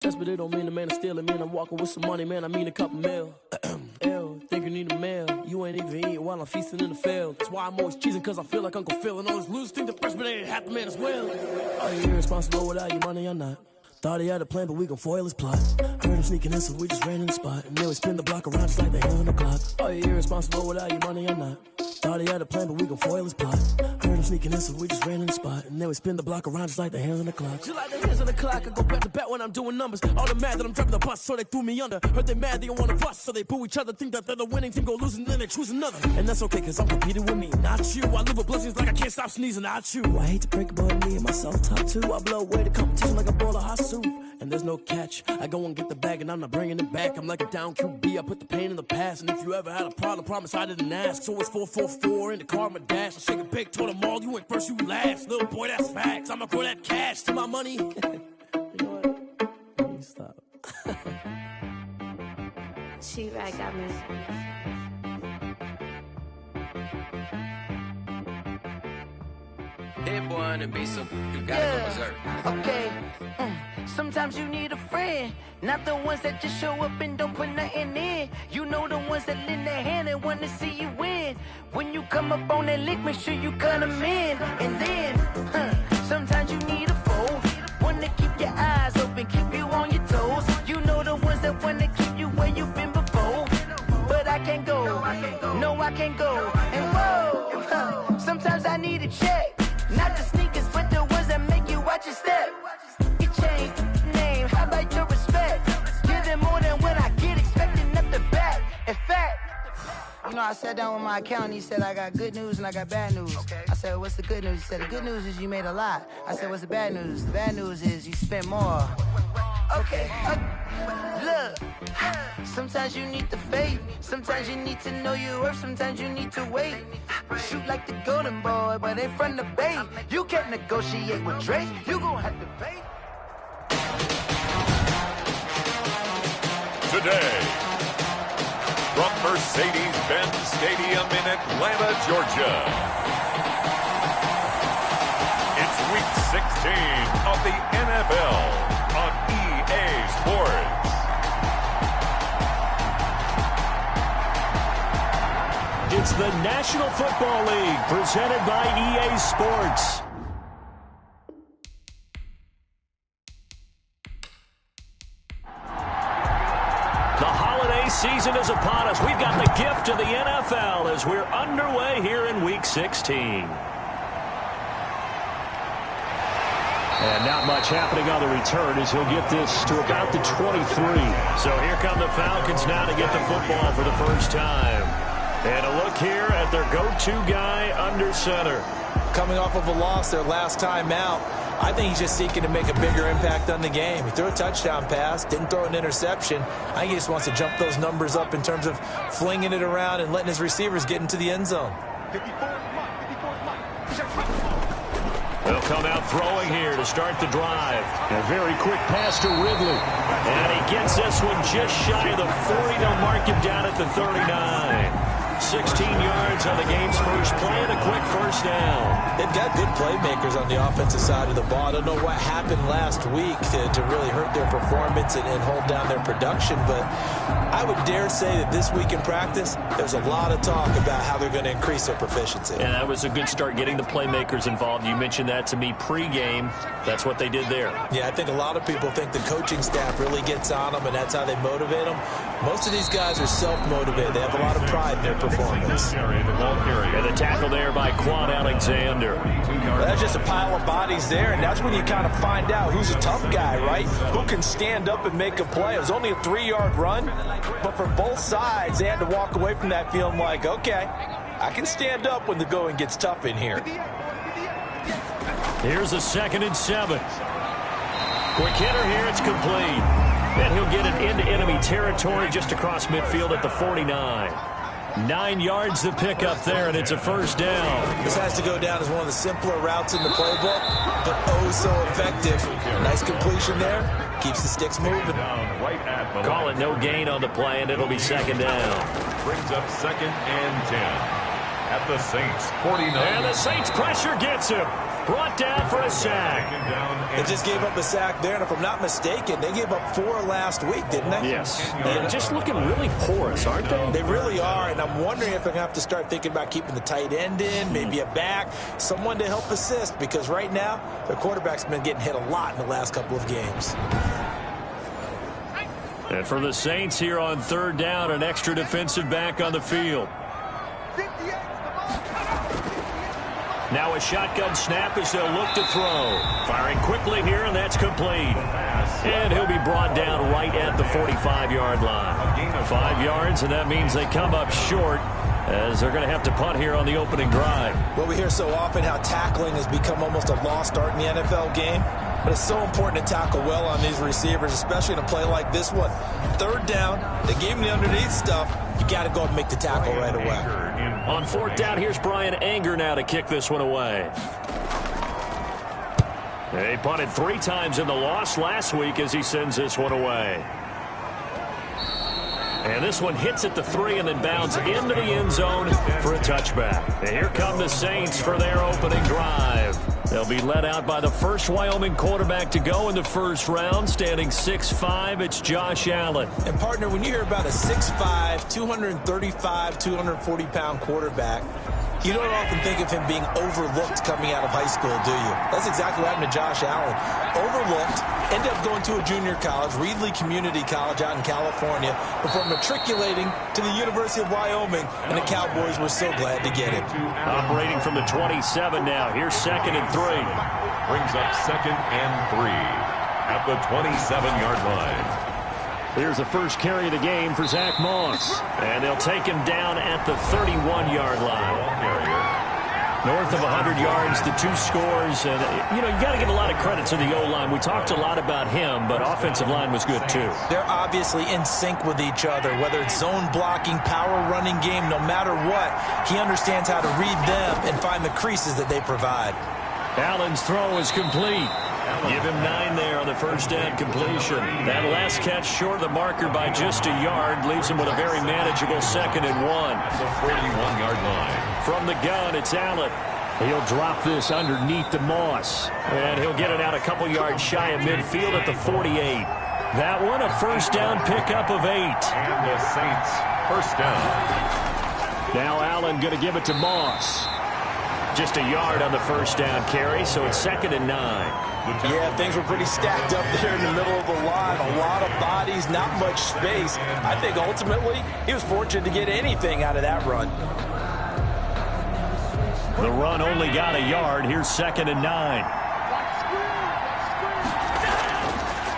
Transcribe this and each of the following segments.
Yes, but it don't mean the man is stealing. Man, I'm walking with some money, man. I mean a couple mil. Ew, think you need a meal. You ain't even eating while I'm feasting in the field. That's why I'm always cheesing, cause I feel like Uncle Phil. And all this losers think the freshman ain't half the man as well. Are you irresponsible without your money or not? Thought he had a plan, but we gon' foil his plot. Heard him sneaking in, so we just ran in the spot. And then we spin the block around just like the hands on the clock. Are you irresponsible without your money or not? Thought he had a plan, but we gon' foil his plot. Heard him sneaking in, so we just ran in the spot. And then we spin the block around just like the hands on the clock. Just like the hands on the clock, I go back to back when I'm doing numbers. All the mad that I'm driving the bus, so they threw me under. Heard they mad, they don't wanna bust, so they boo each other. Think that they're the winning team, go losing, then they choose another. And that's okay, cause I'm competing with me, not you. I live with blessings like I can't stop sneezing, not you. I hate to break it, but me and myself top two. I blow away the competition like a bowl of hot soup. And there's no catch. I go and get the bag and I'm not bringing it back. I'm like a down QB, I put the pain in the past. And if you ever had a problem, promise I didn't ask. So it's 444 in the car, my dash. I shake a big, told them all, you ain't first, you last. Little boy, that's facts. I'ma grow that cash to my money. You know what? Let me stop. She-Rag got me. Hit boy on the beat, so you gotta go berserk. Okay. Sometimes you need a friend, not the ones that just show up and don't put nothing in. You know the ones that lend their hand and want to see you win. When you come up on that lick, make sure you cut them in. And then, sometimes you need a foe, one to keep your eyes open, keep you on your toes. You know the ones that want to keep you where you've been before. But I can't go, no I can't go. And whoa, sometimes I need a check, not the sneakers, but the ones that make you watch your step. Your chain, name, how about your respect? Give them more than what I get, expecting up the back. In fact, you know, I sat down with my accountant, he said I got good news and I got bad news. I said, what's the good news? He said, the good news is you made a lot. I said, what's the bad news? The bad news is you spent more. Okay, look, sometimes you need the faith, sometimes you need to know your worth, sometimes you need to wait. Shoot like the golden boy, but in front of the bay. You can't negotiate with Drake, you gon' have to pay. Today, from Mercedes-Benz Stadium in Atlanta, Georgia, it's Week 16 of the NFL on EA Sports. It's the National Football League presented by EA Sports. The holiday season is upon us. We've got the gift of the NFL as we're underway here in Week 16. And not much happening on the return as he'll get this to about the 23. So here come the Falcons now to get the football for the first time. And a look here at their go-to guy under center. Coming off of a loss their last time out, I think he's just seeking to make a bigger impact on the game. He threw a touchdown pass, didn't throw an interception. I think he just wants to jump those numbers up in terms of flinging it around and letting his receivers get into the end zone. They'll come out throwing here to start the drive. A very quick pass to Ridley. And he gets this one just shy of the 40. They'll mark him down at the 39. 16 yards on the game's first play and a quick first down. They've got good playmakers on the offensive side of the ball. I don't know what happened last week to really hurt their performance and hold down their production, but I would dare say that this week in practice, there's a lot of talk about how they're going to increase their proficiency. And that was a good start getting the playmakers involved. You mentioned that to me pregame. That's what they did there. Yeah, I think a lot of people think the coaching staff really gets on them, and that's how they motivate them. Most of these guys are self-motivated. They have a lot of pride in their performance. And the tackle there by Quan Alexander. Well, that's just a pile of bodies there, and that's when you kind of find out who's a tough guy, right? Who can stand up and make a play. It was only a 3-yard run, but for both sides, they had to walk away from that feeling like, okay, I can stand up when the going gets tough in here. Here's a 2nd and 7. Quick hitter here, it's complete. And he'll get it into enemy territory just across midfield at the 49. 9 yards to pick up there, and it's a first down. This has to go down as one of the simpler routes in the playbook, but oh so effective. Nice completion there. Keeps the sticks moving. Call it no gain on the play, and it'll be 2nd down. Brings up 2nd and 10 at the Saints 49. And the Saints pressure gets him. brought down for a sack. They just gave up a sack there, and if I'm not mistaken, they gave up 4 last week, didn't they? Yes. And just looking really porous, aren't they? They really are, and I'm wondering if they're going to have to start thinking about keeping the tight end in, maybe a back, someone to help assist, because right now, their quarterback's been getting hit a lot in the last couple of games. And for the Saints here on 3rd down, an extra defensive back on the field. Now a shotgun snap as they'll look to throw. Firing quickly here, and that's complete. And he'll be brought down right at the 45-yard line. 5 yards, and that means they come up short as they're going to have to punt here on the opening drive. Well, we hear so often how tackling has become almost a lost art in the NFL game. But it's so important to tackle well on these receivers, especially in a play like this one. 3rd down, they gave him the underneath stuff. You got to go and make the tackle right away. On 4th down, here's Brian Anger now to kick this one away. They punted 3 times in the loss last week as he sends this one away. And this one hits at the 3 and then bounds into the end zone for a touchback. And here come the Saints for their opening drive. They'll be led out by the first Wyoming quarterback to go in the first round, standing 6'5". It's Josh Allen. And, partner, when you hear about a 6'5", 235, 240-pound quarterback, you don't often think of him being overlooked coming out of high school, do you? That's exactly what happened to Josh Allen. Overlooked, ended up going to a junior college, Reedley Community College out in California, before matriculating to the University of Wyoming, and the Cowboys were so glad to get him. Operating from the 27 now. Here's 2nd and 3. Brings up 2nd and 3 at the 27-yard line. Here's the first carry of the game for Zach Moss. And they'll take him down at the 31-yard line. North of 100 yards, the 2 scores. And, you got to give a lot of credit to the O-line. We talked a lot about him, but offensive line was good, too. They're obviously in sync with each other, whether it's zone blocking, power running game, no matter what. He understands how to read them and find the creases that they provide. Allen's throw is complete. Give him 9 there on the first down completion. That last catch short of the marker by just a yard leaves him with a very manageable 2nd and 1. The 41-yard line. From the gun, it's Allen. He'll drop this underneath to Moss. And he'll get it out a couple yards shy of midfield at the 48. That one, a first down pickup of 8. And the Saints, first down. Now Allen going to give it to Moss. Just a yard on the first down carry, so it's 2nd and 9. Yeah, things were pretty stacked up there in the middle of the line. A lot of bodies, not much space. I think ultimately he was fortunate to get anything out of that run. The run only got a yard. Here's 2nd and 9.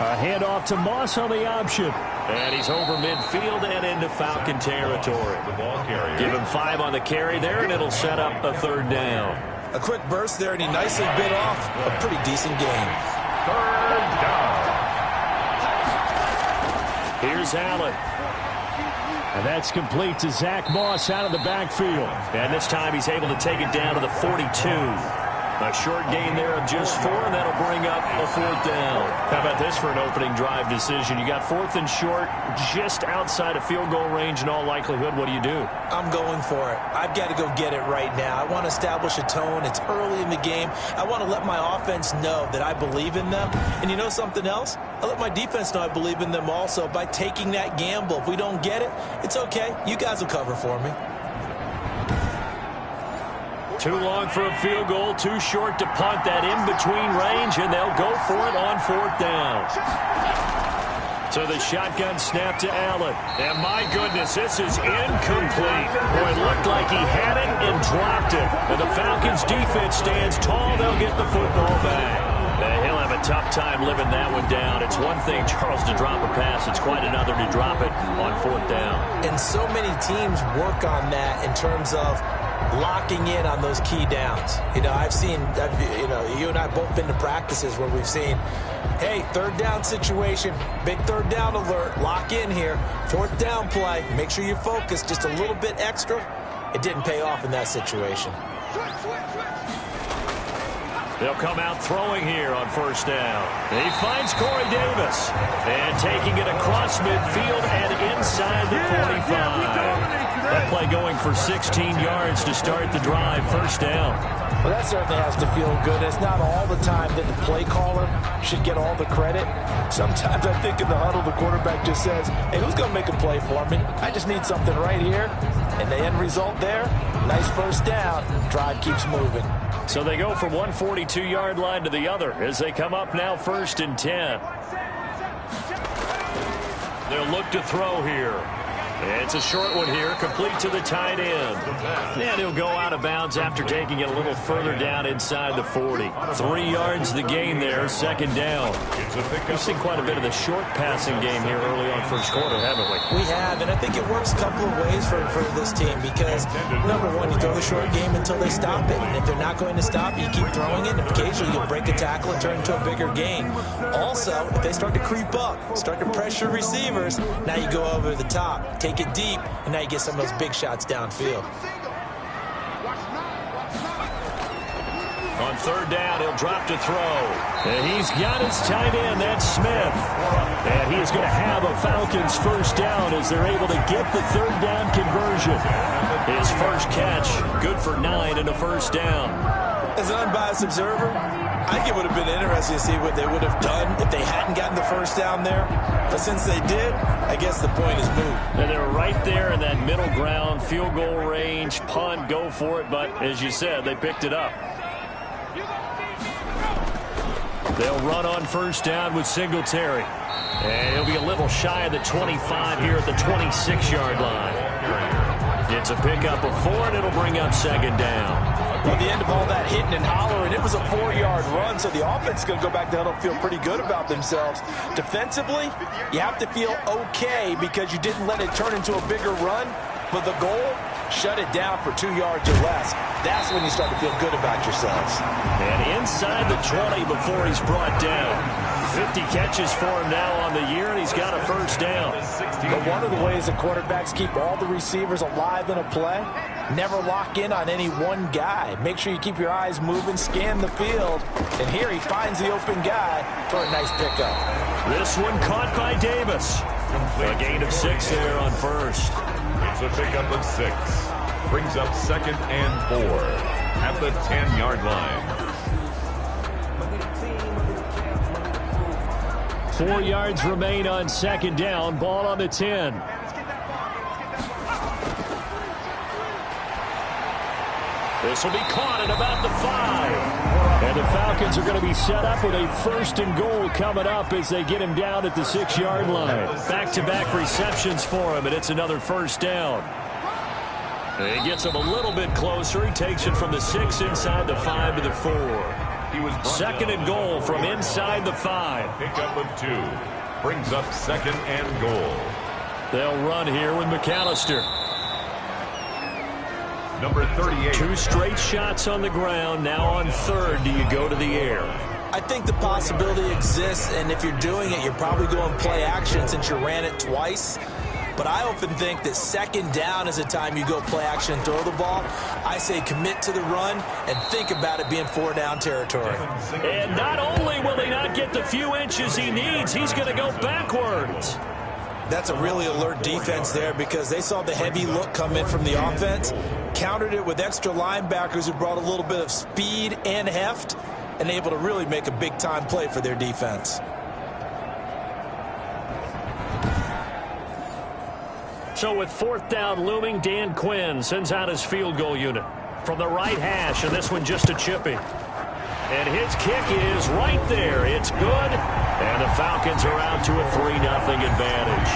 A handoff to Moss on the option. And he's over midfield and into Falcon territory. The ball carrier. Give him 5 on the carry there, and it'll set up a 3rd down. A quick burst there, and he nicely bit off a pretty decent game. 3rd down. Here's Allen. And that's complete to Zach Moss out of the backfield. And this time he's able to take it down to the 42. A short gain there of just 4, and that'll bring up a 4th down. How about this for an opening drive decision? You got 4th and short, just outside of field goal range in all likelihood. What do you do? I'm going for it. I've got to go get it right now. I want to establish a tone. It's early in the game. I want to let my offense know that I believe in them. And you know something else? I let my defense know I believe in them also by taking that gamble. If we don't get it, it's okay. You guys will cover for me. Too long for a field goal, too short to punt. That in-between range, and they'll go for it on 4th down. So the shotgun snap to Allen. And my goodness, this is incomplete. Boy, it looked like he had it and dropped it. And the Falcons' defense stands tall. They'll get the football back. He'll have a tough time living that one down. It's one thing, Charles, to drop a pass. It's quite another to drop it on 4th down. And so many teams work on that in terms of locking in on those key downs. I've seen, you and I both been to practices where we've seen, hey, 3rd down situation, big 3rd down alert, lock in here, 4th down play, make sure you focus just a little bit extra. It didn't pay off in that situation. They'll come out throwing here on 1st down. He finds Corey Davis. And taking it across midfield and inside the 45. A play going for 16 yards to start the drive. First down. Well, that certainly has to feel good. It's not all the time that the play caller should get all the credit. Sometimes I think in the huddle, the quarterback just says, hey, who's going to make a play for me? I just need something right here. And the end result there, nice first down. Drive keeps moving. So they go from one 42-yard line to the other as they come up now 1st and 10. They'll look to throw here. It's a short one here, complete to the tight end. And he'll go out of bounds after taking it a little further down inside the 40. 3 yards the gain there, 2nd down. We've seen quite a bit of the short passing game here early on first quarter, haven't we? We have, and I think it works a couple of ways for this team because, number one, you throw the short game until they stop it. And if they're not going to stop it, you keep throwing it, and occasionally you'll break a tackle and turn into a bigger gain. Also, if they start to creep up, start to pressure receivers, now you go over the top, take it deep, and now you get some of those big shots downfield. On 3rd down, he'll drop to throw. And he's got his tight end, that's Smith. And he is going to have a Falcons first down as they're able to get the 3rd down conversion. His first catch, good for 9 and a first down. As an unbiased observer, I think it would have been interesting to see what they would have done if they hadn't gotten the first down there. But since they did, I guess the point is moot. And they're right there in that middle ground, field goal range, punt, go for it. But as you said, they picked it up. They'll run on first down with Singletary. And he'll be a little shy of the 25 here at the 26-yard line. It's a pickup of 4, and it'll bring up 2nd down. At the end of all that hitting and hollering, it was a 4-yard run, so the offense is going to go back down and feel pretty good about themselves. Defensively, you have to feel okay because you didn't let it turn into a bigger run, but the goal, shut it down for 2 yards or less. That's when you start to feel good about yourselves. And inside the 20 before he's brought down. 50 catches for him now on the year, and he's got a first down. But one of the ways the quarterbacks keep all the receivers alive in a play, never lock in on any one guy. Make sure you keep your eyes moving, scan the field. And here he finds the open guy for a nice pickup. This one caught by Davis. A gain of 6 there on first. It's a pickup of 6. Brings up 2nd and 4 at the 10-yard line. 4 yards remain on 2nd down. Ball on the 10. This will be caught at about the 5. And the Falcons are going to be set up with a 1st and goal coming up as they get him down at the 6-yard line. Back-to-back receptions for him, and it's another first down. And he gets him a little bit closer. He takes it from the 6 inside the 5 to the 4. 2nd and goal from inside the 5. Pickup of 2. Brings up 2nd and goal. They'll run here with McAllister. Number 38. 2 straight shots on the ground. Now on 3rd, do you go to the air? I think the possibility exists, and if you're doing it, you're probably going play action since you ran it twice. But I often think that 2nd down is the time you go play action and throw the ball. I say commit to the run and think about it being 4-down territory. And not only will he not get the few inches he needs, he's going to go backwards. That's a really alert defense there because they saw the heavy look come in from the offense, countered it with extra linebackers who brought a little bit of speed and heft, and able to really make a big-time play for their defense. So with 4th down looming, Dan Quinn sends out his field goal unit from the right hash, and this one just a chippy. And his kick is right there. It's good, and the Falcons are out to a 3-0 advantage.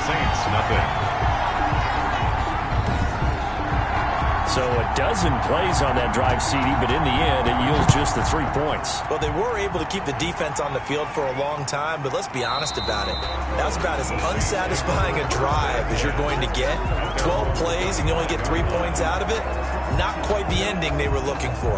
Saints nothing. So a dozen plays on that drive, CD, but in the end, it yields just the 3 points. Well, they were able to keep the defense on the field for a long time, but let's be honest about it. That was about as unsatisfying a drive as you're going to get. 12 plays, and you only get 3 points out of it. Not quite the ending they were looking for.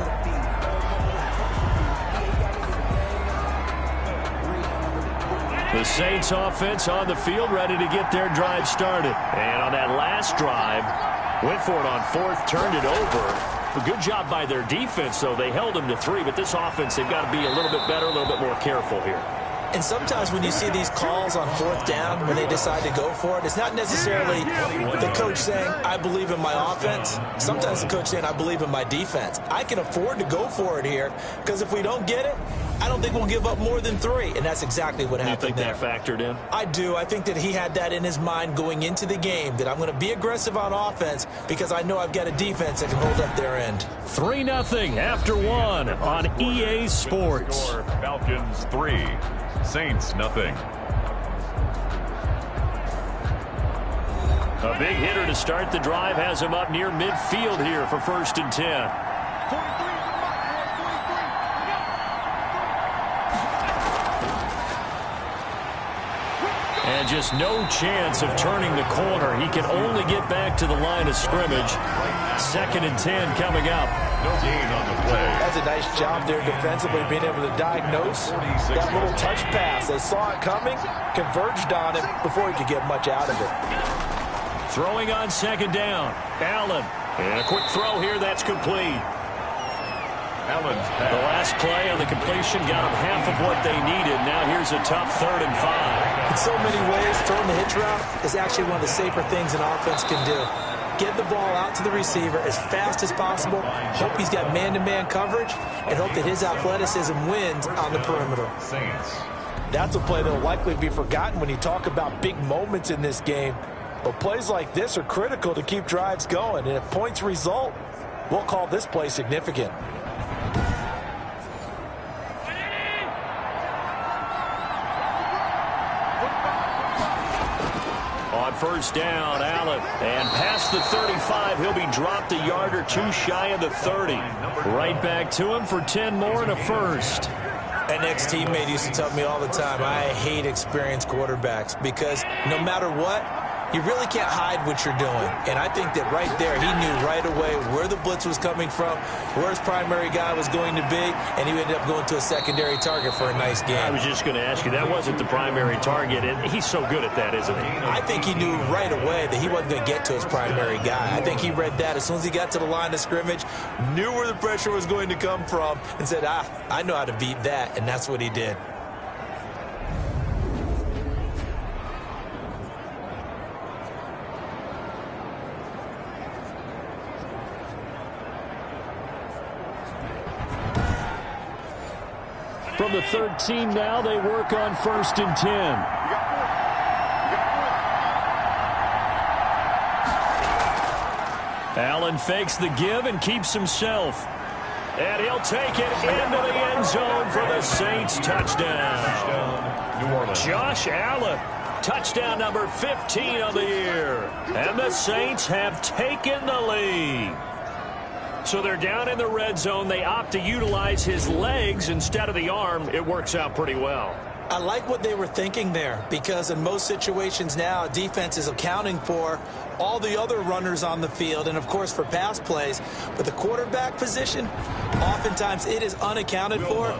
The Saints offense on the field, ready to get their drive started. And on that last drive, went for it on 4th, turned it over. A good job by their defense, though. They held them to 3, but this offense, they've got to be a little bit better, a little bit more careful here. And sometimes when you see these calls on 4th down, when they decide to go for it, it's not necessarily the coach saying, I believe in my offense. Sometimes the coach saying, I believe in my defense. I can afford to go for it here because if we don't get it, I don't think we'll give up more than 3. And that's exactly what happened there. You think that factored in? I do. I think that he had that in his mind going into the game, that I'm going to be aggressive on offense because I know I've got a defense that can hold up their end. 3-0 after 1 on EA Sports. Falcons 3, Saints 0. A big hitter to start the drive has him up near midfield here for 1st and 10. And just no chance of turning the corner. He can only get back to the line of scrimmage. 2nd and 10 coming up. No gain on the play. That's a nice job there defensively, being able to diagnose that little touch pass. They saw it coming, converged on it before he could get much out of it. Throwing on 2nd down. Allen. And a quick throw here that's complete. Allen's pass. The last play on the completion got them half of what they needed. Now here's a tough 3rd and 5. In so many ways, throwing the hitch route is actually one of the safer things an offense can do. Get the ball out to the receiver as fast as possible, hope he's got man-to-man coverage, and hope that his athleticism wins on the perimeter. Saints. That's a play that will likely be forgotten when you talk about big moments in this game. But plays like this are critical to keep drives going, and if points result, we'll call this play significant. On 1st down, Allen. And past the 35, he'll be dropped a yard or 2 shy of the 30. Right back to him for 10 more and a 1st. An ex-teammate used to tell me all the time, I hate experienced quarterbacks because no matter what, you really can't hide what you're doing. And I think that right there, he knew right away where the blitz was coming from, where his primary guy was going to be, and he ended up going to a secondary target for a nice game. I was just going to ask you, that wasn't the primary target, and he's so good at that, isn't he? I think he knew right away that he wasn't going to get to his primary guy. I think he read that as soon as he got to the line of scrimmage, knew where the pressure was going to come from, and said, I know how to beat that, and that's what he did. From the 13 now, they work on 1st and 10. Allen fakes the give and keeps himself. And he'll take it into the end zone for the Saints touchdown. New Orleans. Josh Allen, touchdown number 15 of the year. And the Saints have taken the lead. So they're down in the red zone. They opt to utilize his legs instead of the arm. It works out pretty well. I like what they were thinking there because in most situations now, defense is accounting for all the other runners on the field and, of course, for pass plays. But the quarterback position, oftentimes it is unaccounted for.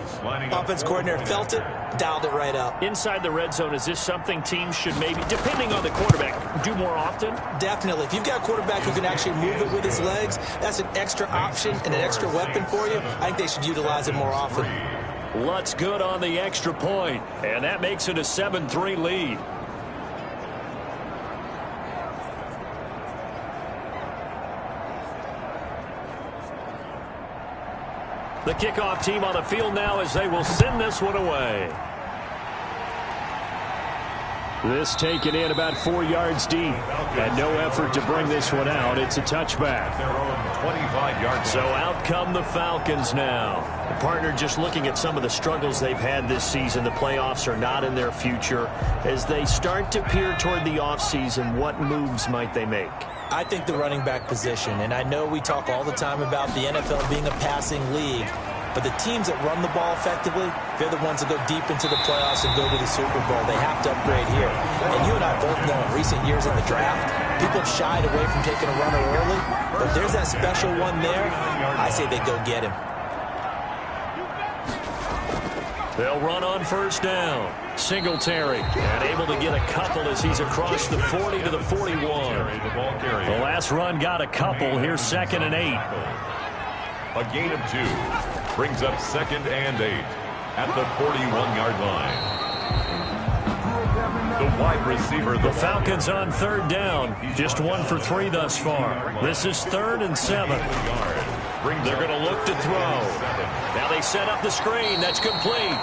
Offense coordinator felt it, dialed it right up. Inside the red zone, is this something teams should maybe, depending on the quarterback, do more often? Definitely. If you've got a quarterback who can actually move it with his legs, that's an extra option and an extra weapon for you. I think they should utilize it more often. Lutz good on the extra point, and that makes it a 7-3 lead. The kickoff team on the field now as they will send this one away. This taken in about 4 yards deep, and no effort to bring this one out. It's a touchback. Their own 25-yard. So out come the Falcons now. The partner, just looking at some of the struggles they've had this season, the playoffs are not in their future. As they start to peer toward the offseason, what moves might they make? I think the running back position, and I know we talk all the time about the NFL being a passing league, but the teams that run the ball effectively, they're the ones that go deep into the playoffs and go to the Super Bowl. They have to upgrade here. And you and I both know in recent years in the draft, people have shied away from taking a runner early, but there's that special one there. I say they go get him. They'll run on first down. Singletary, and able to get a couple as he's across the 40 to the 41. The last run got a couple. Here's 2nd and 8. A gain of 2 brings up 2nd and 8 at the 41-yard line. The wide receiver. The Falcons on third down. Just 1 for 3 thus far. This is 3rd and 7. They're going to look to throw. Now they set up the screen. That's complete.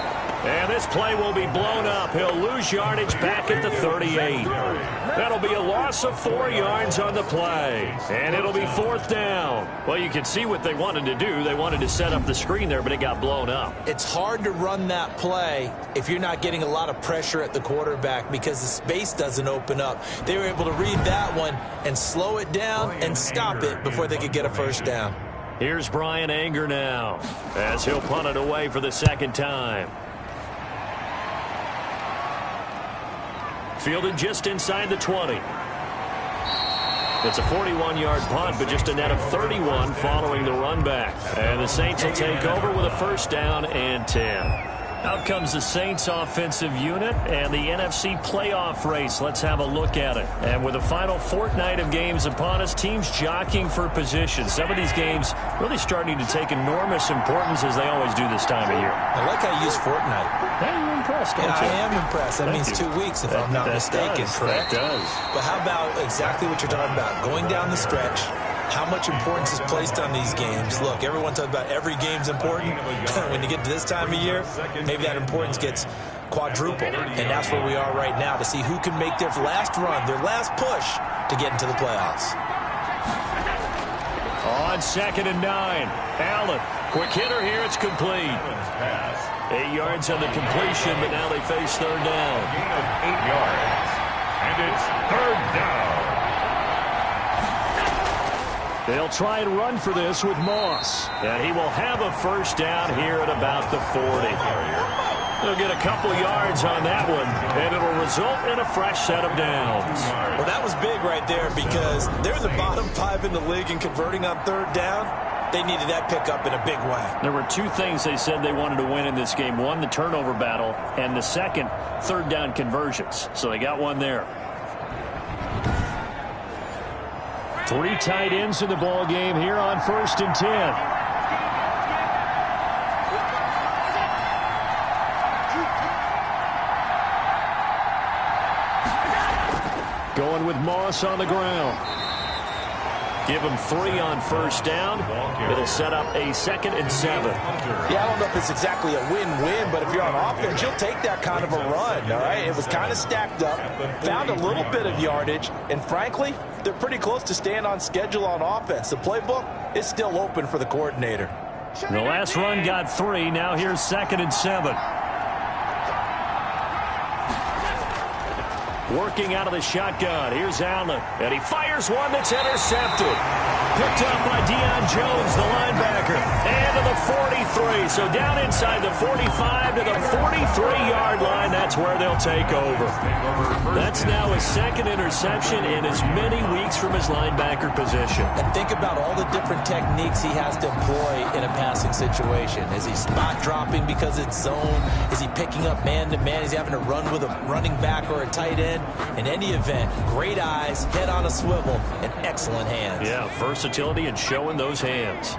And this play will be blown up. He'll lose yardage back at the 38. That'll be a loss of 4 yards on the play. And it'll be 4th down. Well, you can see what they wanted to do. They wanted to set up the screen there, but it got blown up. It's hard to run that play if you're not getting a lot of pressure at the quarterback because the space doesn't open up. They were able to read that one and slow it down and stop it before they could get a first down. Here's Brian Anger now as he'll punt it away for the 2nd time. Fielded just inside the 20. It's a 41-yard punt, but just a net of 31 following the run back. And the Saints will take over with a 1st down and 10. Out comes the Saints offensive unit and the NFC playoff race. Let's have a look at it. And with the final fortnight of games upon us, teams jockeying for position. Some of these games really starting to take enormous importance as they always do this time of year. I like how you use fortnight. Hey, you're impressed, don't you? I am impressed. That means 2 weeks if I'm not mistaken, correct? That does. But how about exactly what you're talking about? Going down the stretch, how much importance is placed on these games. Look, everyone talks about every game's important. When you get to this time of year, maybe that importance gets quadrupled. And that's where we are right now to see who can make their last run, their last push to get into the playoffs. On 2nd and 9, Allen. Quick hitter here, it's complete. 8 yards on the completion, but now they face 3rd down. Gain of 8 yards. And it's 3rd down. They'll try and run for this with Moss. And he will have a 1st down here at about the 40. They'll get a couple yards on that one, and it'll result in a fresh set of downs. Well, that was big right there because they're in the bottom 5 in the league and converting on 3rd down. They needed that pickup in a big way. There were 2 things they said they wanted to win in this game. One, the turnover battle, and the second, 3rd down conversions. So they got one there. 3 tight ends in the ball game here on 1st and 10. Going with Moss on the ground. Give him 3 on 1st down. It'll set up a 2nd and 7. Yeah, I don't know if it's exactly a win-win, but if you're on offense, you'll take that kind of a run, all right? It was kind of stacked up, found a little bit of yardage, and frankly, they're pretty close to staying on schedule on offense. The playbook is still open for the coordinator. The last run got 3. Now here's 2nd and 7. Working out of the shotgun. Here's Allen. And he fires one that's intercepted. Picked up by Deion Jones, the linebacker. And to the 43. So down inside the 45 to the 43-yard line. That's where they'll take over. That's now his 2nd interception in as many weeks from his linebacker position. And think about all the different techniques he has to employ in a passing situation. Is he spot dropping because it's zone? Is he picking up man-to-man? Is he having to run with a running back or a tight end? In any event, great eyes, head on a swivel, and excellent hands. Yeah, versatility and showing those hands.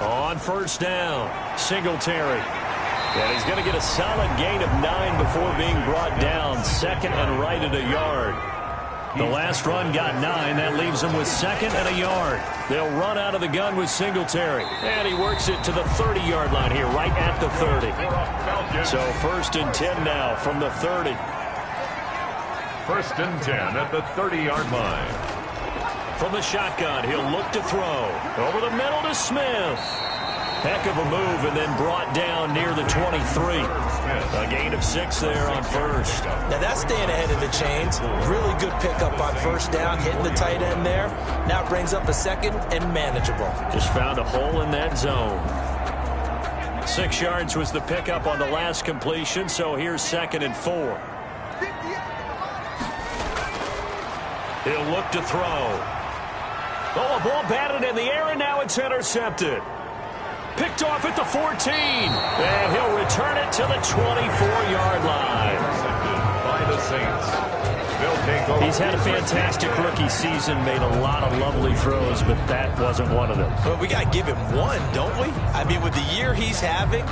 On 1st down, Singletary. And he's going to get a solid gain of 9 before being brought down. 2nd and right at a yard. The last run got 9. That leaves them with 2nd and a yard. They'll run out of the gun with Singletary. And he works it to the 30-yard line here, right at the 30. So 1st and 10 now from the 30. 1st and 10 at the 30-yard line. From the shotgun, he'll look to throw. Over the middle to Smith. Heck of a move, and then brought down near the 23. A gain of 6 there on 1st. Now that's staying ahead of the chains. Really good pickup on 1st down, hitting the tight end there. Now brings up a 2nd and manageable. Just found a hole in that zone. 6 yards was the pickup on the last completion, so here's 2nd and 4. He'll look to throw. Oh, a ball batted in the air, and now it's intercepted. Picked off at the 14. And he'll return it to the 24-yard line. Intercepted by the Saints. They'll take over. He's had a fantastic rookie season, made a lot of lovely throws, but that wasn't one of them. Well, we got to give him one, don't we? I mean, with the year he's having,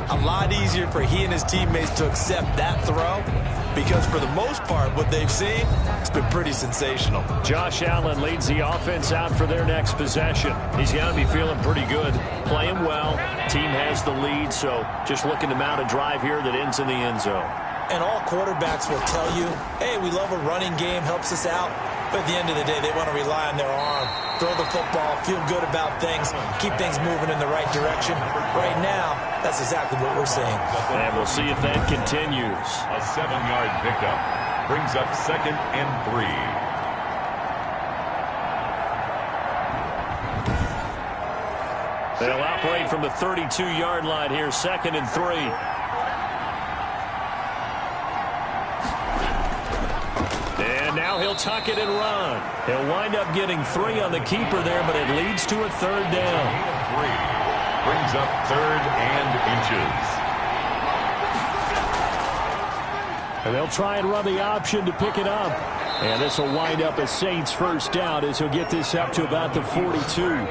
a lot easier for he and his teammates to accept that throw, because for the most part, what they've seen, it's been pretty sensational. Josh Allen leads the offense out for their next possession. He's got to be feeling pretty good, playing well. Team has the lead, so just looking to mount a drive here that ends in the end zone. And all quarterbacks will tell you, hey, we love a running game, helps us out. But at the end of the day, they want to rely on their arm, throw the football, feel good about things, keep things moving in the right direction. Right now, that's exactly what we're seeing. And we'll see if that continues. A 7-yard pickup brings up 2nd and 3. They'll operate from the 32-yard line here, 2nd and 3. And now he'll tuck it and run. He'll wind up getting 3 on the keeper there, but it leads to a 3rd down. 3 brings up 3rd and inches. And they'll try and run the option to pick it up. And this will wind up a Saints 1st down as he'll get this up to about the 42.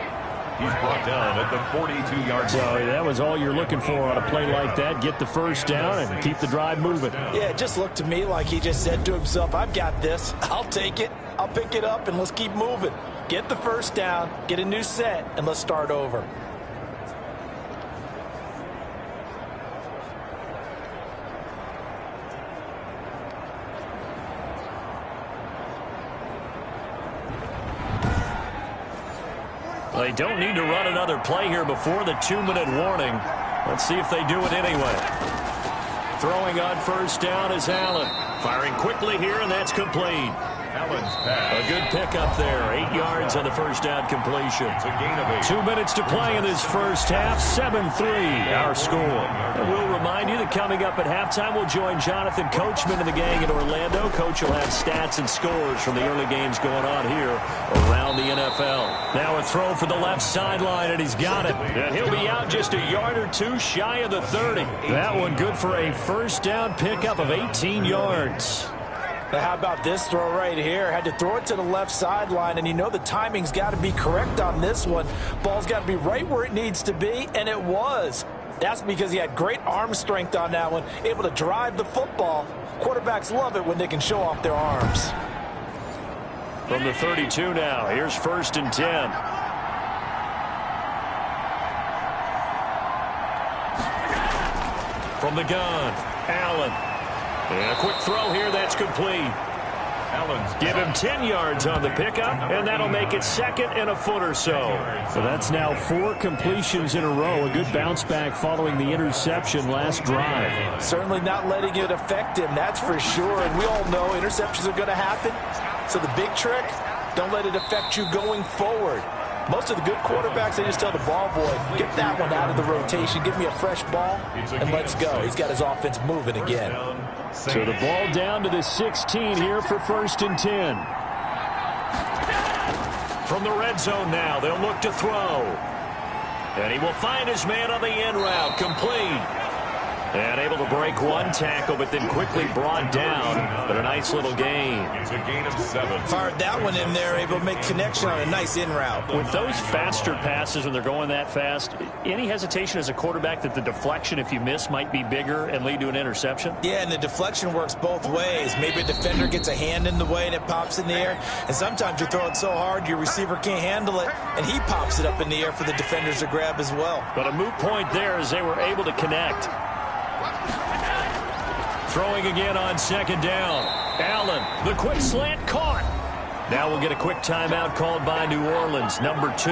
He's brought down at the 42-yard line. So that was all you're looking for on a play like that. Get the 1st down and keep the drive moving. Yeah, it just looked to me like he just said to himself, I've got this. I'll take it. I'll pick it up, and let's keep moving. Get the 1st down, get a new set, and let's start over. They don't need to run another play here before the 2-minute warning. Let's see if they do it anyway. Throwing on 1st down is Allen. Firing quickly here, and that's complete. Allen's pass. A good pickup there. 8 yards on the 1st down completion. It's a gain of 8. 2 minutes to play in this 1st half. 7-3 our score. And we'll remind you that coming up at halftime, we'll join Jonathan Coachman and the gang in Orlando. Coach will have stats and scores from the early games going on here around the NFL. Now a throw for the left sideline, and he's got it. And he'll be out just a yard or 2 shy of the 30. That one good for a 1st down pickup of 18 yards. Now how about this throw right here? Had to throw it to the left sideline, and you know the timing's got to be correct on this one. Ball's got to be right where it needs to be, and it was. That's because he had great arm strength on that one, able to drive the football. Quarterbacks love it when they can show off their arms. From the 32 now, here's 1st and 10. From the gun, Allen. And a quick throw here, that's complete. Allen's Give him 10 yards on the pickup, and that'll make it 2nd and a foot or so. So that's now 4 completions in a row. A good bounce back following the interception last drive. Certainly not letting it affect him, that's for sure. And we all know interceptions are going to happen. So the big trick, don't let it affect you going forward. Most of the good quarterbacks, they just tell the ball boy, get that one out of the rotation, give me a fresh ball, and let's go. He's got his offense moving again. So the ball down to the 16 here for 1st and 10. From the red zone now, they'll look to throw. And he will find his man on the end route, complete. And able to break one tackle, but then quickly brought down. But a nice little gain. It's a gain of 7. Fired that one in there, able to make connection on a nice in route. With those faster passes, when they're going that fast, any hesitation as a quarterback that the deflection, if you miss, might be bigger and lead to an interception? Yeah, and the deflection works both ways. Maybe a defender gets a hand in the way and it pops in the air. And sometimes you throw it so hard your receiver can't handle it, and he pops it up in the air for the defenders to grab as well. But a moot point there as they were able to connect. Throwing again on 2nd down. Allen, the quick slant caught. Now we'll get a quick timeout called by New Orleans, number 2,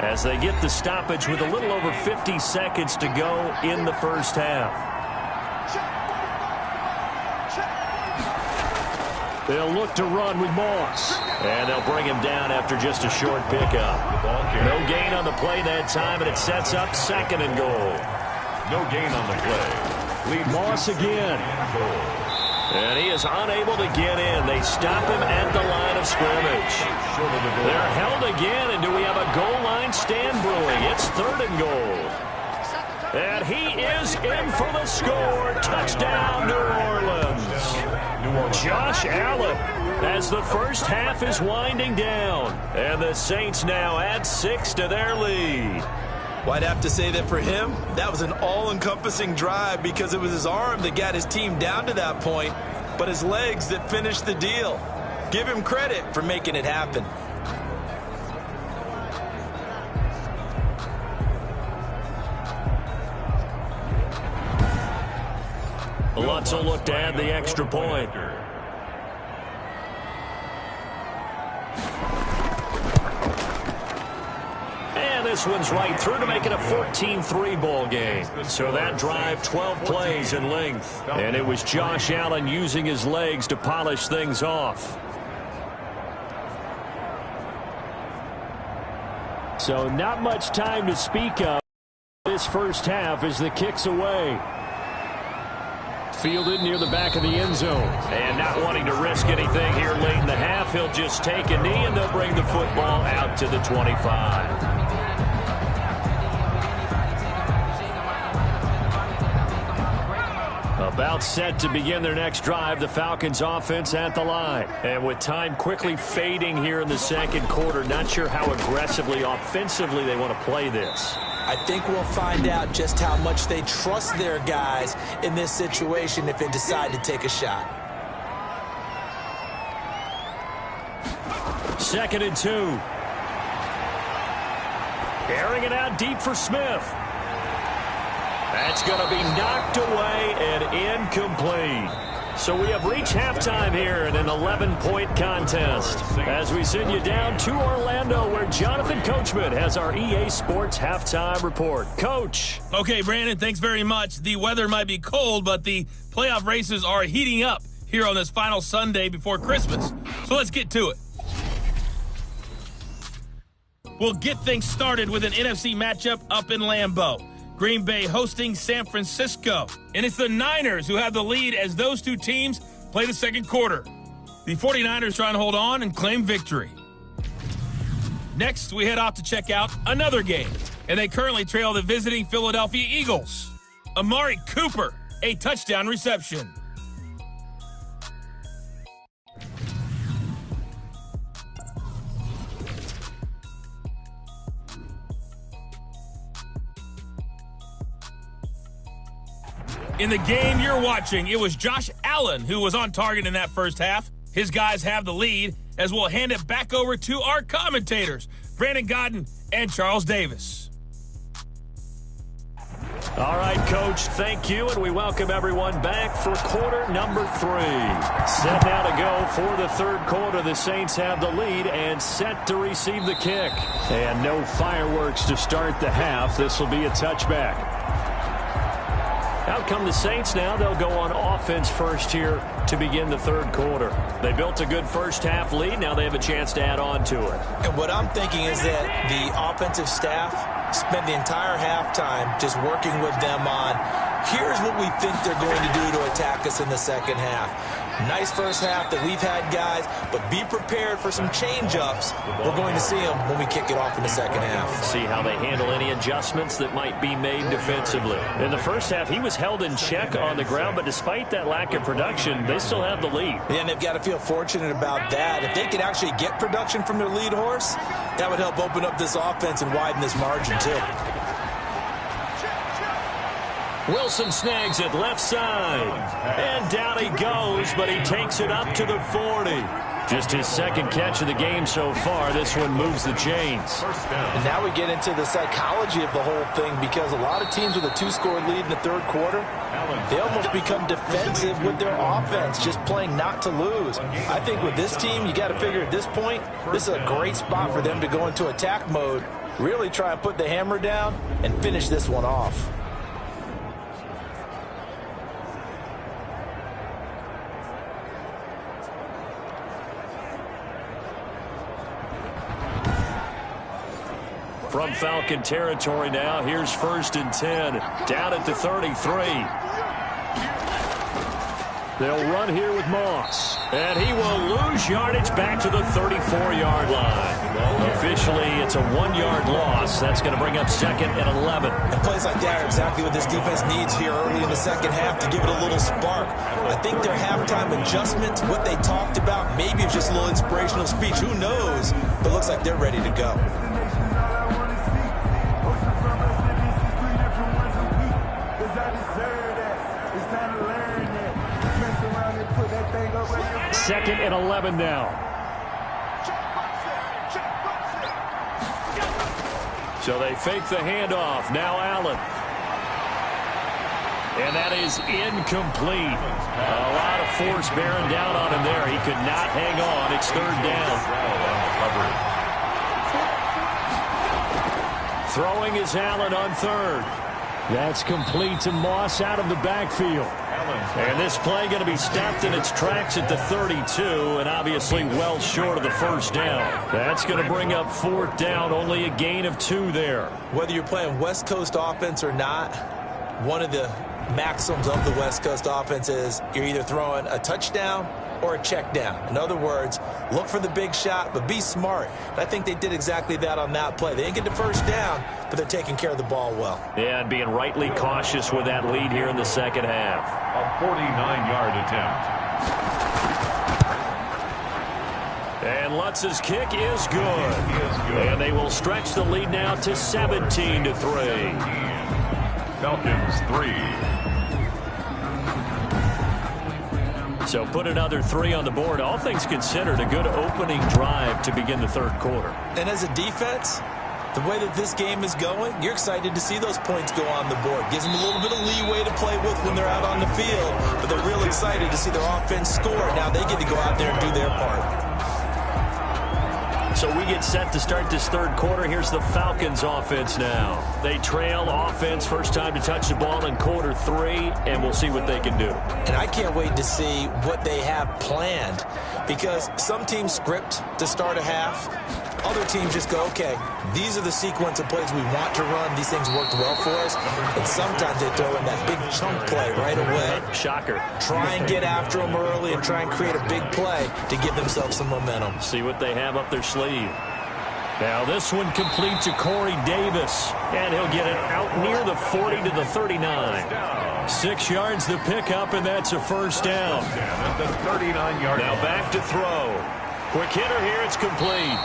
as they get the stoppage with a little over 50 seconds to go in the 1st half. They'll look to run with Moss. And they'll bring him down after just a short pickup. No gain on the play that time, and it sets up 2nd and goal. No gain on the play. Moss again. And he is unable to get in. They stop him at the line of scrimmage. They're held again, and do we have a goal line stand brewing? It's 3rd and goal. And he is in for the score. Touchdown, New Orleans. New Josh Allen, as the first half is winding down. And the Saints now add 6 to their lead. Well, I'd have to say that for him, that was an all-encompassing drive because it was his arm that got his team down to that point, but his legs that finished the deal. Give him credit for making it happen. Lutz will look to add the extra point. And this one's right through to make it a 14-3 ball game. So that drive, 12 plays in length. And it was Josh Allen using his legs to polish things off. So not much time to speak of this first half as the kick's away. Fielded near the back of the end zone. And not wanting to risk anything here late in the half, he'll just take a knee and they'll bring the football out to the 25. About set to begin their next drive, the Falcons offense at the line. And with time quickly fading here in the second quarter, not sure how aggressively, offensively they want to play this. I think we'll find out just how much they trust their guys in this situation if they decide to take a shot. 2nd and 2. Airing it out deep for Smith. That's going to be knocked away and incomplete. So we have reached halftime here in an 11-point contest. As we send you down to Orlando, where Jonathan Coachman has our EA Sports halftime report. Coach. Okay, Brandon, thanks very much. The weather might be cold, but the playoff races are heating up here on this final Sunday before Christmas. So let's get to it. We'll get things started with an NFC matchup up in Lambeau. Green Bay hosting San Francisco. And it's the Niners who have the lead as those two teams play the second quarter. The 49ers trying to hold on and claim victory. Next, we head off to check out another game. And they currently trail the visiting Philadelphia Eagles. Amari Cooper, a touchdown reception. In the game you're watching, it was Josh Allen who was on target in that first half. His guys have the lead as we'll hand it back over to our commentators, Brandon Godden and Charles Davis. All right, Coach, thank you, and we welcome everyone back for quarter number 3. Set now to go for the third quarter. The Saints have the lead and set to receive the kick. And no fireworks to start the half. This will be a touchback. Out come the Saints now. They'll go on offense first here to begin the third quarter. They built a good first half lead. Now they have a chance to add on to it. And what I'm thinking is that the offensive staff spent the entire halftime just working with them on, here's what we think they're going to do to attack us in the second half. Nice first half that we've had, guys, but be prepared for some change-ups. We're going to see them when we kick it off in the second half. See how they handle any adjustments that might be made defensively. In the first half, he was held in check on the ground, but despite that lack of production, they still have the lead. Yeah, and they've got to feel fortunate about that. If they could actually get production from their lead horse, that would help open up this offense and widen this margin, too. Wilson snags it left side. And down he goes, but he takes it up to the 40. Just his second catch of the game so far. This one moves the chains. And now we get into the psychology of the whole thing, because a lot of teams with a 2-score lead in the third quarter, they almost become defensive with their offense, just playing not to lose. I think with this team, you got to figure at this point, this is a great spot for them to go into attack mode, really try and put the hammer down and finish this one off. From Falcon territory now, here's 1st and 10. Down at the 33. They'll run here with Moss. And he will lose yardage back to the 34-yard line. Officially, it's a 1-yard loss. That's going to bring up 2nd and 11. And plays like that are exactly what this defense needs here early in the second half to give it a little spark. I think their halftime adjustment, what they talked about, maybe it's just a little inspirational speech. Who knows? But it looks like they're ready to go. Second and 11 now. So they fake the handoff. Now Allen. And that is incomplete. A lot of force bearing down on him there. He could not hang on. It's 3rd down. Throwing is Allen on 3rd. That's complete to Moss out of the backfield. And this play going to be stopped in its tracks at the 32, and obviously well short of the 1st down. That's going to bring up 4th down, only a gain of 2 there. Whether you're playing West Coast offense or not, one of the maxims of the West Coast offense is you're either throwing a touchdown or a check down. In other words, look for the big shot, but be smart. And I think they did exactly that on that play. They didn't get the 1st down, but they're taking care of the ball well. Yeah, and being rightly cautious with that lead here in the second half. A 49-yard attempt. And Lutz's kick is good. And they will stretch the lead now to 17-3. Falcons 3. So put another 3 on the board. All things considered, a good opening drive to begin the 3rd quarter. And as a defense, the way that this game is going, you're excited to see those points go on the board. Gives them a little bit of leeway to play with when they're out on the field. But they're real excited to see their offense score. Now they get to go out there and do their part. So we get set to start this 3rd quarter. Here's the Falcons offense now. They trail offense, first time to touch the ball in quarter 3, and we'll see what they can do. And I can't wait to see what they have planned, because some teams script to start a half. Other teams just go, okay, these are the sequence of plays we want to run. These things worked well for us. And sometimes they throw in that big chunk play right away. Shocker. Try and get after them early and try and create a big play to give themselves some momentum. See what they have up their sleeve. Now this one complete to Corey Davis. And he'll get it out near the 40 to the 39. 6 yards the pickup, and that's a 1st down. The 39-yard. Now back to throw. Quick hitter here, it's complete.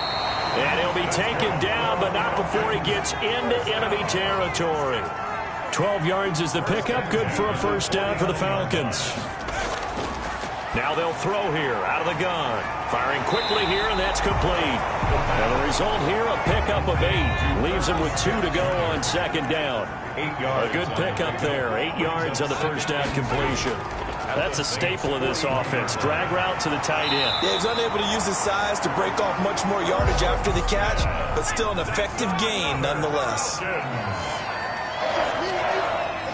And he'll be taken down, but not before he gets into enemy territory. 12 yards is the pickup, good for a 1st down for the Falcons. Now they'll throw here, out of the gun. Firing quickly here, and that's complete. And the result here, a pickup of 8. Leaves him with 2 to go on 2nd down. 8 yards. A good pickup there, 8 yards on the 1st down completion. That's a staple of this offense. Drag route to the tight end. Yeah, he's unable to use his size to break off much more yardage after the catch, but still an effective gain nonetheless.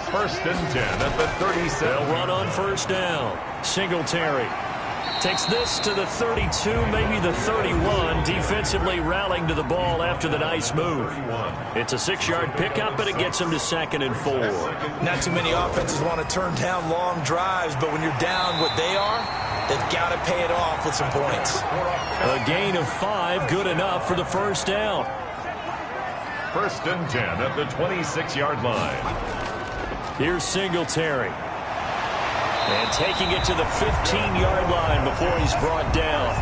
1st and 10 at the 37. They'll run on 1st down. Singletary takes this to the 32, maybe the 31, defensively rallying to the ball after the nice move. It's a 6-yard pickup, and it gets him to 2nd and 4. Not too many offenses want to turn down long drives, but when you're down what they are, they've got to pay it off with some points. A gain of 5, good enough for the 1st down. 1st and 10 at the 26-yard line. Here's Singletary. And taking it to the 15-yard line before he's brought down.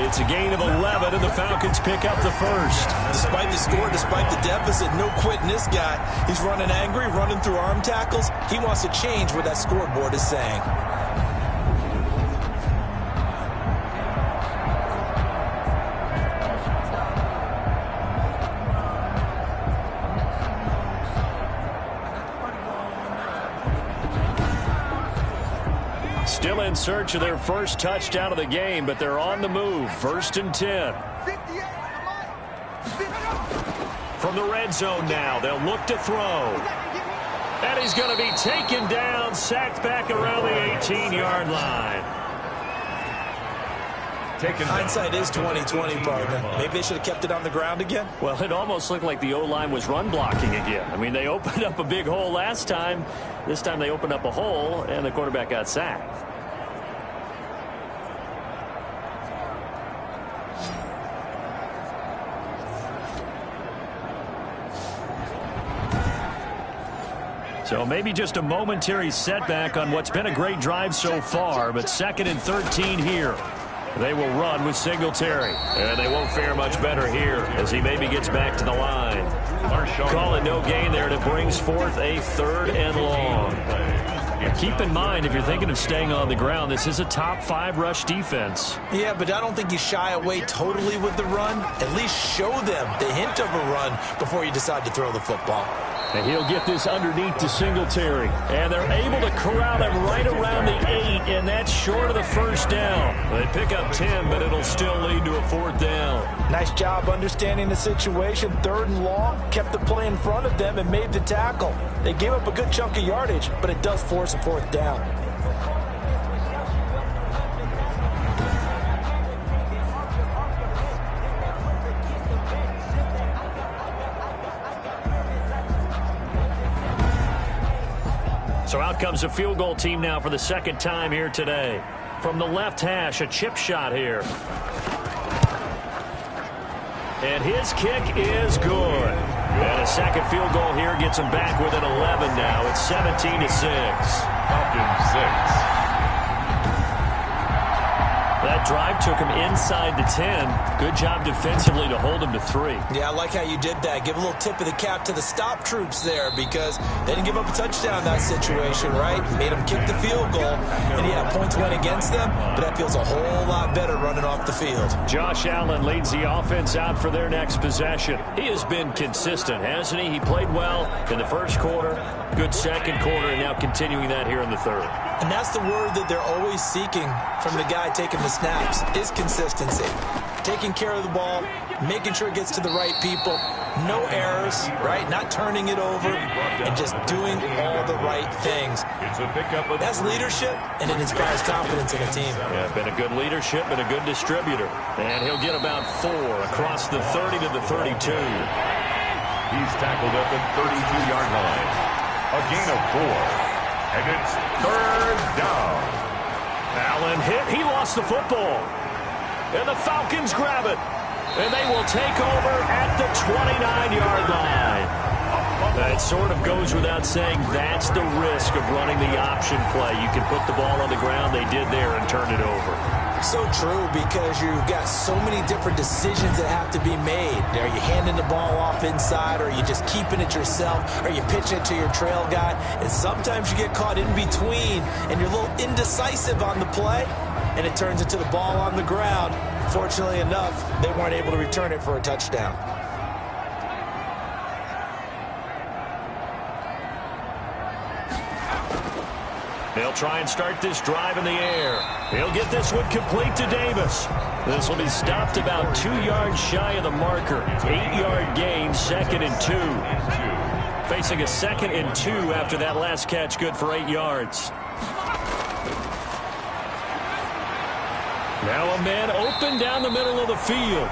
It's a gain of 11, and the Falcons pick up the 1st. Despite the score, despite the deficit, no quitting this guy. He's running angry, running through arm tackles. He wants to change what that scoreboard is saying. Still in search of their first touchdown of the game, but they're on the move. 1st and 10. From the red zone now, they'll look to throw. And he's going to be taken down, sacked back around the 18-yard line. Hindsight is 20/20, partner. Maybe they should have kept it on the ground again. Well, it almost looked like the O-line was run blocking again. I mean, they opened up a big hole last time. This time they opened up a hole, and the quarterback got sacked. So maybe just a momentary setback on what's been a great drive so far, but 2nd and 13 here. They will run with Singletary. And they won't fare much better here as he maybe gets back to the line. Calling no gain there. That brings forth a 3rd and long. Keep in mind, if you're thinking of staying on the ground, this is a top 5 rush defense. Yeah, but I don't think you shy away totally with the run. At least show them the hint of a run before you decide to throw the football. And he'll get this underneath to Singletary. And they're able to corral him right around the 8, and that's short of the 1st down. They pick up 10, but it'll still lead to a 4th down. Nice job understanding the situation. 3rd and long, kept the play in front of them and made the tackle. They gave up a good chunk of yardage, but it does force a 4th down. So out comes a field goal team now for the 2nd time here today. From the left hash, a chip shot here. And his kick is good. And a 2nd field goal here gets him back within 11 now. It's 17-6. Falcons 6. That drive took him inside the 10. Good job defensively to hold him to 3. Yeah, I like how you did that. Give a little tip of the cap to the stop troops there because they didn't give up a touchdown in that situation, right? Made them kick the field goal. And, yeah, points went against them, but that feels a whole lot better running off the field. Josh Allen leads the offense out for their next possession. He has been consistent, hasn't he? He played well in the 1st quarter, good 2nd quarter, and now continuing that here in the 3rd. And that's the word that they're always seeking from the guy taking the snaps is consistency. Taking care of the ball, making sure it gets to the right people, no errors, right? Not turning it over, and just doing all the right things. That's leadership, and it inspires confidence in a team. Yeah, been a good leadership and a good distributor. And he'll get about 4 across the 30 to the 32. He's tackled at the 32-yard line. A gain of 4. And it's 3rd down. Allen hit. He lost the football. And the Falcons grab it. And they will take over at the 29-yard line. It sort of goes without saying that's the risk of running the option play. You can put the ball on the ground. They did there and turn it over. So true, because you've got so many different decisions that have to be made. Are you handing the ball off inside, or are you just keeping it yourself? Are you pitching it to your trail guy? And sometimes you get caught in between, and you're a little indecisive on the play, and it turns into the ball on the ground. Fortunately enough, they weren't able to return it for a touchdown. They'll try and start this drive in the air. He'll get this one complete to Davis. This will be stopped about 2 yards shy of the marker. 8-yard gain, 2nd and 2. Facing a 2nd and 2 after that last catch, good for 8 yards. Now a man open down the middle of the field.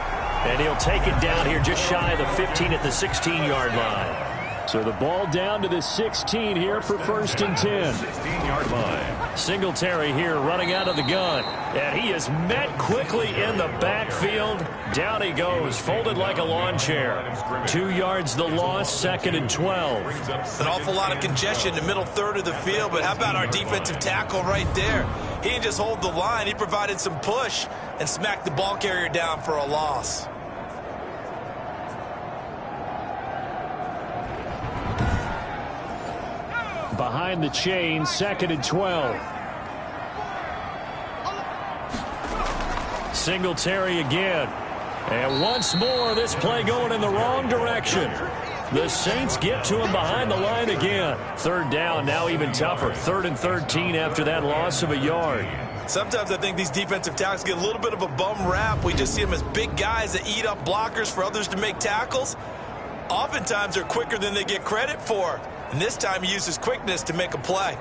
And he'll take it down here just shy of the 15 at the 16-yard line. So the ball down to the 16 here for 1st and 10. 16-yard line. Singletary here running out of the gun. And he is met quickly in the backfield. Down he goes, folded like a lawn chair. 2 yards the loss, 2nd and 12. An awful lot of congestion in the middle 3rd of the field, but how about our defensive tackle right there? He didn't just hold the line, he provided some push and smacked the ball carrier down for a loss. Behind the chain, 2nd and 12. Singletary again. And once more, this play going in the wrong direction. The Saints get to him behind the line again. 3rd down, now even tougher. 3rd and 13 after that loss of a yard. Sometimes I think these defensive tackles get a little bit of a bum rap. We just see them as big guys that eat up blockers for others to make tackles. Oftentimes they're quicker than they get credit for. And this time he uses quickness to make a play.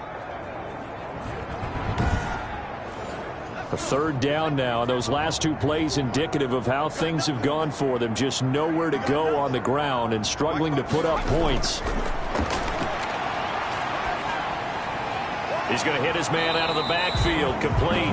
A 3rd down now. Those last 2 plays indicative of how things have gone for them. Just nowhere to go on the ground and struggling to put up points. He's going to hit his man out of the backfield, complete.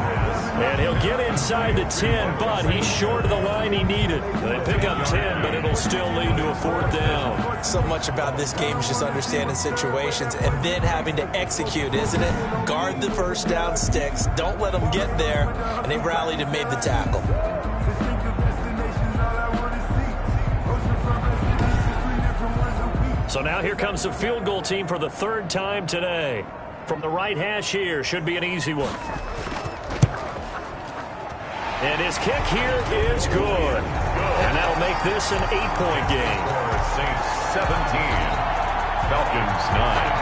And he'll get inside the 10, but he's short of the line he needed. They pick up 10, but it'll still lead to a 4th down. So much about this game is just understanding situations and then having to execute, isn't it? Guard the first down sticks. Don't let them get there. And they rallied and made the tackle. So now here comes the field goal team for the 3rd time today. From the right hash here, should be an easy one. And his kick here is good. And that'll make this an 8-point game. Saints 17, Falcons 9.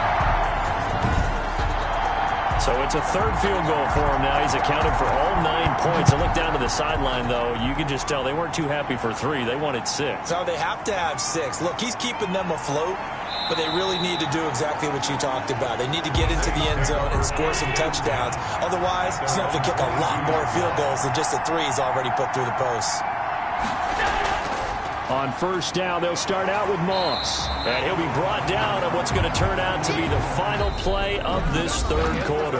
So it's a 3rd field goal for him now. He's accounted for all 9 points. I look down to the sideline, though. You can just tell they weren't too happy for 3. They wanted 6. So they have to have 6. Look, he's keeping them afloat, but they really need to do exactly what you talked about. They need to get into the end zone and score some touchdowns. Otherwise, he's going to have to kick a lot more field goals than just the 3 he's already put through the posts. On 1st down, they'll start out with Moss. And he'll be brought down on what's going to turn out to be the final play of this 3rd quarter.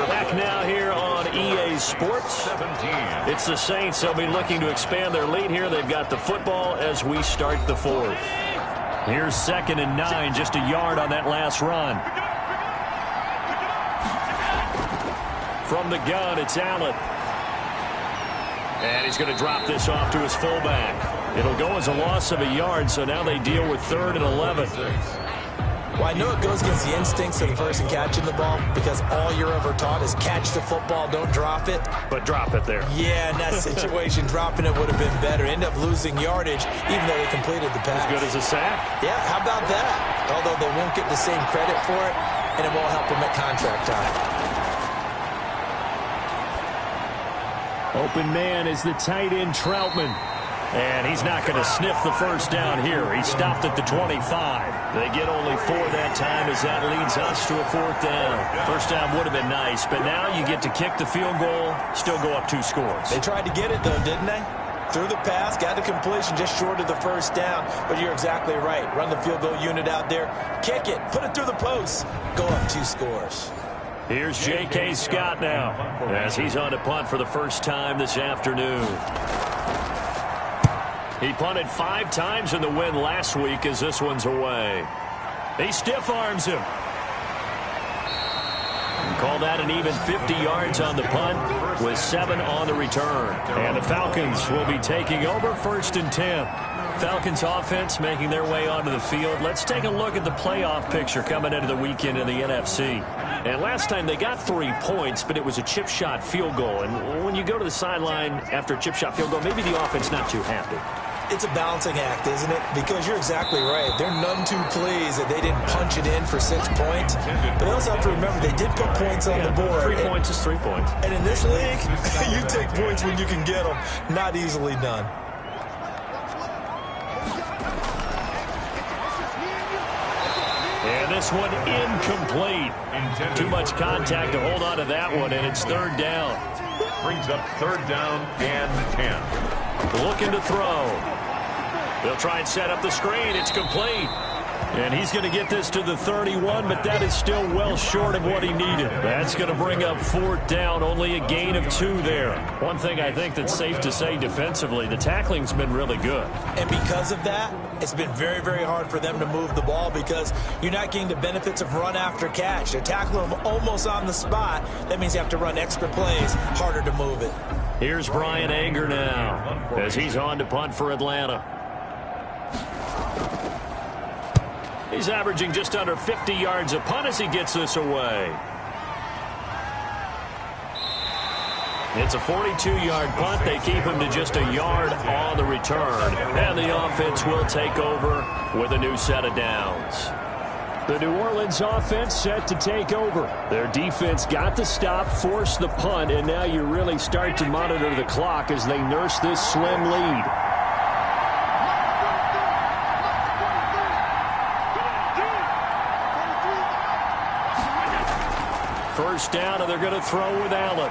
Back now here on EA Sports. It's the Saints. They'll be looking to expand their lead here. They've got the football as we start the 4th. Here's 2nd and 9, just a yard on that last run. From the gun, it's Allen. And he's going to drop this off to his fullback. It'll go as a loss of a yard, so now they deal with 3rd and 11. Well, I know it goes against the instincts of the person catching the ball because all you're ever taught is catch the football, don't drop it. But drop it there. Yeah, in that situation, dropping it would have been better. End up losing yardage, even though they completed the pass. As good as a sack? Yeah, how about that? Although they won't get the same credit for it, and it won't help them at contract time. Open man is the tight end, Troutman. And he's not going to sniff the 1st down here. He stopped at the 25. They get only 4 that time as that leads us to a 4th down. 1st down would have been nice, but now you get to kick the field goal, still go up 2 scores. They tried to get it, though, didn't they? Threw the pass, got the completion just short of the 1st down. But you're exactly right. Run the field goal unit out there. Kick it. Put it through the post. Go up 2 scores. Here's J.K. Scott now as he's on to punt for the 1st time this afternoon. He punted 5 times in the win last week as this one's away. He stiff arms him. Call that an even 50 yards on the punt with 7 on the return. And the Falcons will be taking over 1st and 10. Falcons offense making their way onto the field. Let's take a look at the playoff picture coming into the weekend in the NFC. And last time they got 3 points, but it was a chip shot field goal. And when you go to the sideline after a chip shot field goal, maybe the offense not too happy. It's a balancing act, isn't it? Because you're exactly right. They're none too pleased that they didn't punch it in for 6 points. But they also have to remember they did put points on the board. 3 points is 3 points. And in this league, you take points when you can get them. Not easily done. And this one incomplete. Too much contact to hold on to that one, and it's 3rd down. Brings up 3rd down and 10. Looking to throw. They'll try and set up the screen. It's complete. And he's going to get this to the 31, but that is still well short of what he needed. That's going to bring up 4th down, only a gain of 2 there. One thing I think that's safe to say defensively, the tackling's been really good. And because of that, it's been very, very hard for them to move the ball because you're not getting the benefits of run after catch. They're tackling them almost on the spot. That means you have to run extra plays, harder to move it. Here's Brian Anger now as he's on to punt for Atlanta. He's averaging just under 50 yards a punt as he gets this away. It's a 42-yard punt. They keep him to just a yard on the return. And the offense will take over with a new set of downs. The New Orleans offense set to take over. Their defense got the stop, forced the punt, and now you really start to monitor the clock as they nurse this slim lead. First down, and they're going to throw with Allen.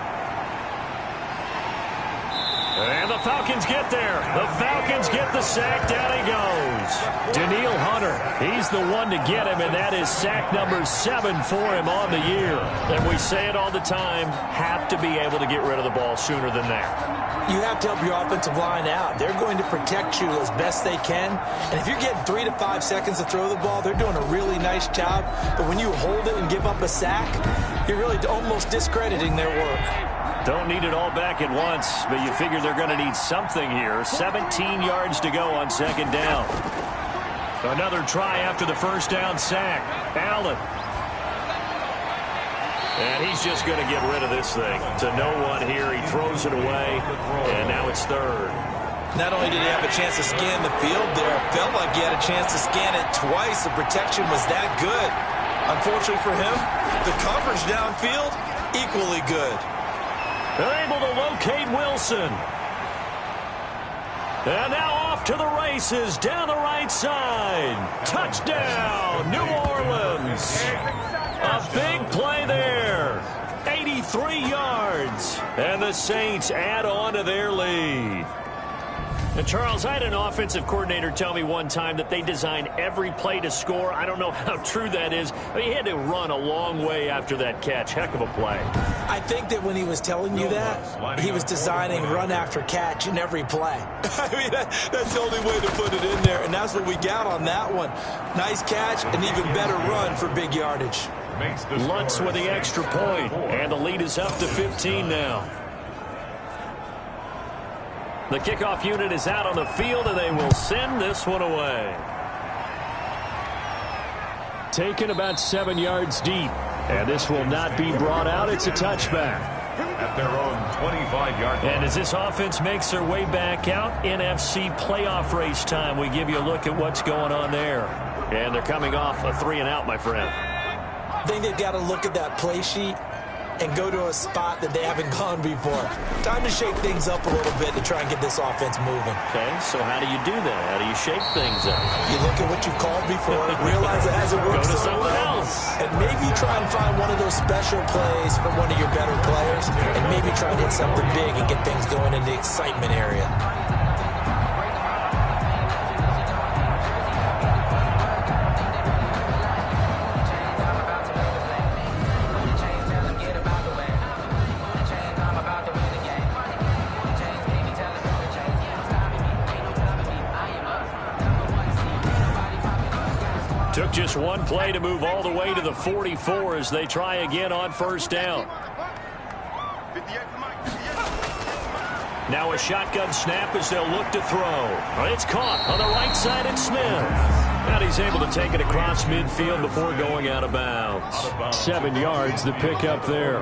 And the Falcons get there. The Falcons get the sack. Down he goes. Danielle Hunter, he's the one to get him, and that is sack number 7 for him on the year. And we say it all the time, have to be able to get rid of the ball sooner than that. You have to help your offensive line out. They're going to protect you as best they can. And if you're getting 3 to 5 seconds to throw the ball, they're doing a really nice job. But when you hold it and give up a sack, you're really almost discrediting their work. Don't need it all back at once, but you figure they're going to need something here. 17 yards to go on second down. Another try after the first down sack. Allen. And he's just going to get rid of this thing. To no one here. He throws it away, and now it's third. Not only did he have a chance to scan the field there, it felt like he had a chance to scan it twice. The protection was that good. Unfortunately for him, the coverage downfield, equally good. They're able to locate Wilson. And now off to the races down the right side. Touchdown, New Orleans. A big play there. 83 yards. And the Saints add on to their lead. And Charles, I had an offensive coordinator tell me one time that they design every play to score. I don't know how true that is. But he had to run a long way after that catch. Heck of a play. I think that when he was telling you that, he was designing run after catch in every play. I mean, that's the only way to put it in there, and that's what we got on that one. Nice catch, and even better run for big yardage. Lutz with the extra point, and the lead is up to 15 now. The kickoff unit is out on the field, and they will send this one away. Taken about 7 yards deep. And this will not be brought out. It's a touchback. At their own 25-yard line. And as this offense makes their way back out, NFC playoff race time, we give you a look at what's going on there. And they're coming off a 3-and-out, my friend. I think they've got to look at that play sheet and go to a spot that they haven't gone before. Time to shake things up a little bit to try and get this offense moving. Okay, so how do you do that? How do you shake things up? You look at what you called before, realize it hasn't worked so well, else. and maybe try and find one of those special plays from one of your better players, and maybe try and hit something big and get things going in the excitement area. Took just one play to move all the way to the 44 as they try again on first down. Now a shotgun snap as they'll look to throw. It's caught on the right side at Smith. And he's able to take it across midfield before going out of bounds. 7 yards the pick up there.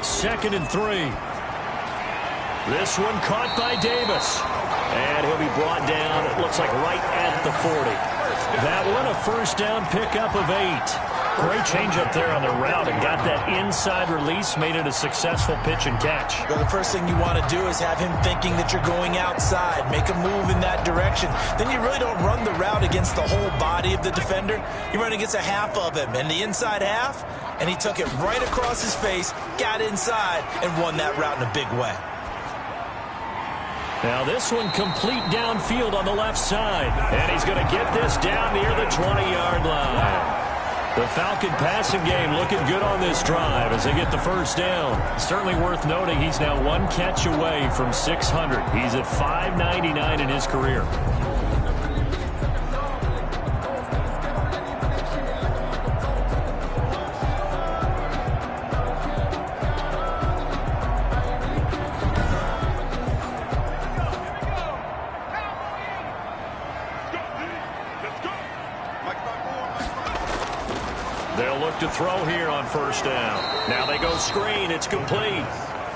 2nd and 3. This one caught by Davis. And he'll be brought down, it looks like right at the 40. That one a first down pickup of 8. Great change up there on the route and got that inside release, made it a successful pitch and catch. Well, the first thing you want to do is have him thinking that you're going outside, make a move in that direction. Then you really don't run the route against the whole body of the defender. You run against a half of him, and the inside half, and he took it right across his face, got inside, and won that route in a big way. Now this one complete downfield on the left side. And he's going to get this down near the 20-yard line. The Falcon passing game looking good on this drive as they get the first down. Certainly worth noting he's now one catch away from 600. He's at 599 in his career. They'll look to throw here on first down. Now they go screen. It's complete.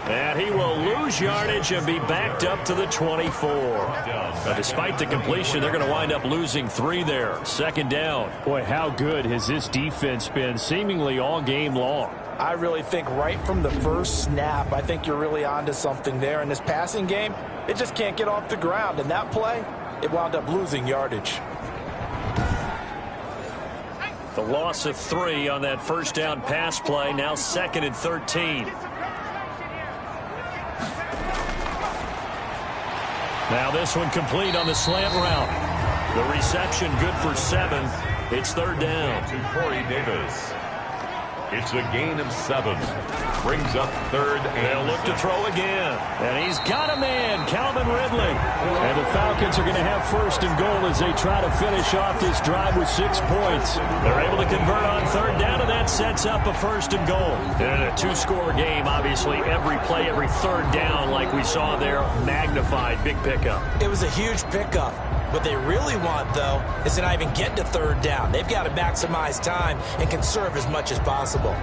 And he will lose yardage and be backed up to the 24. Now, despite the completion, they're going to wind up losing 3 there. 2nd down. Boy, how good has this defense been seemingly all game long? I really think right from the first snap, I think you're really onto something there. In this passing game, it just can't get off the ground. And that play, it wound up losing yardage. The loss of 3 on that first down pass play. Now 2nd and 13. Now this one complete on the slant route. The reception good for 7. It's third down. To Corey Davis. It's a gain of 7. Brings up third and they'll look to throw again. And he's got a man, Calvin Ridley. And the Falcons are going to have first and goal as they try to finish off this drive with 6 points. They're able to convert on third down, and that sets up a first and goal. And in a 2-score game, obviously, every play, every third down, like we saw there, magnified. Big pickup. It was a huge pickup. What they really want, though, is to not even get to third down. They've got to maximize time and conserve as much as possible.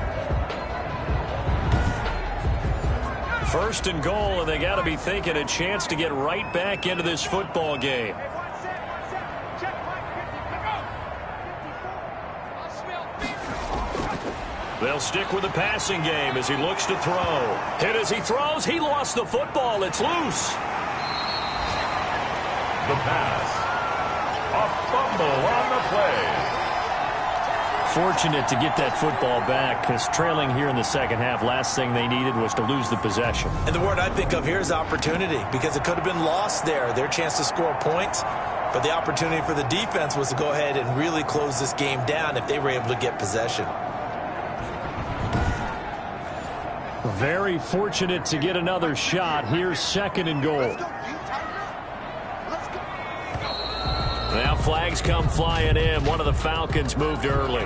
First and goal, and they got to be thinking a chance to get right back into this football game. They'll stick with the passing game as he looks to throw. Hit as he throws. He lost the football. It's loose. The pass. A fumble on the play. Fortunate to get that football back because trailing here in the second half, last thing they needed was to lose the possession. And the word I think of here is opportunity, because it could have been lost there, their chance to score points. But the opportunity for the defense was to go ahead and really close this game down if they were able to get possession. Very fortunate to get another shot. Here's second and goal. Now flags come flying in. One of the Falcons moved early.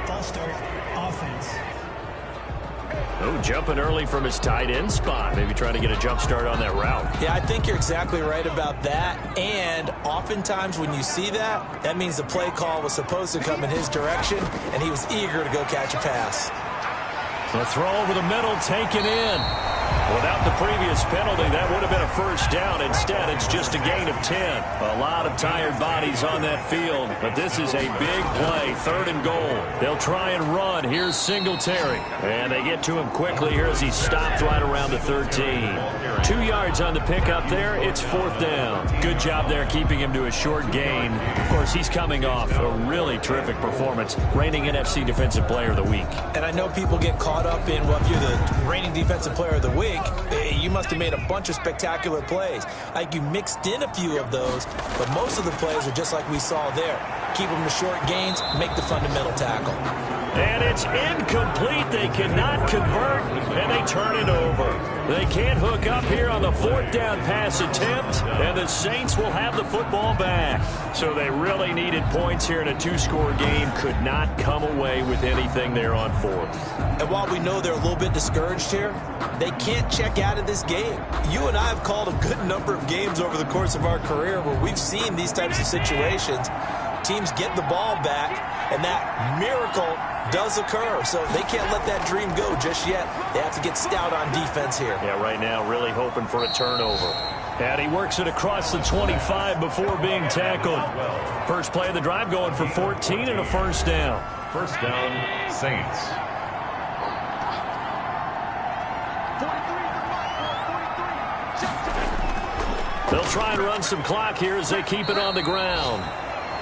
Oh, jumping early from his tight end spot. Maybe trying to get a jump start on that route. Yeah, I think you're exactly right about that. And oftentimes when you see that, that means the play call was supposed to come in his direction, and he was eager to go catch a pass. The throw over the middle, taken in. Without the previous penalty, that would have been a first down. Instead, it's just a gain of 10. A lot of tired bodies on that field, but this is a big play, third and goal. They'll try and run. Here's Singletary. And they get to him quickly here as he stopped right around the 13. 2 yards on the pickup there. It's fourth down. Good job there keeping him to a short gain. Of course, he's coming off a really terrific performance, reigning NFC Defensive Player of the Week. And I know people get caught up in, well, if you're the reigning Defensive Player of the Week, you must have made a bunch of spectacular plays. Like you mixed in a few of those, but most of the plays are just like we saw there. Keep them to short gains, make the fundamental tackle. And it's incomplete. They cannot convert, and they turn it over. They can't hook up here on the fourth down pass attempt, and the Saints will have the football back. So they really needed points here in a 2-score game. Could not come away with anything there on fourth. And while we know they're a little bit discouraged here, they can't check out of this game. You and I have called a good number of games over the course of our career where we've seen these types of situations. Teams get the ball back, and that miracle does occur. So they can't let that dream go just yet. They have to get stout on defense here. Yeah, right now really hoping for a turnover. And he works it across the 25 before being tackled. First play of the drive going for 14 and a first down. First down, Saints. They'll try and run some clock here as they keep it on the ground.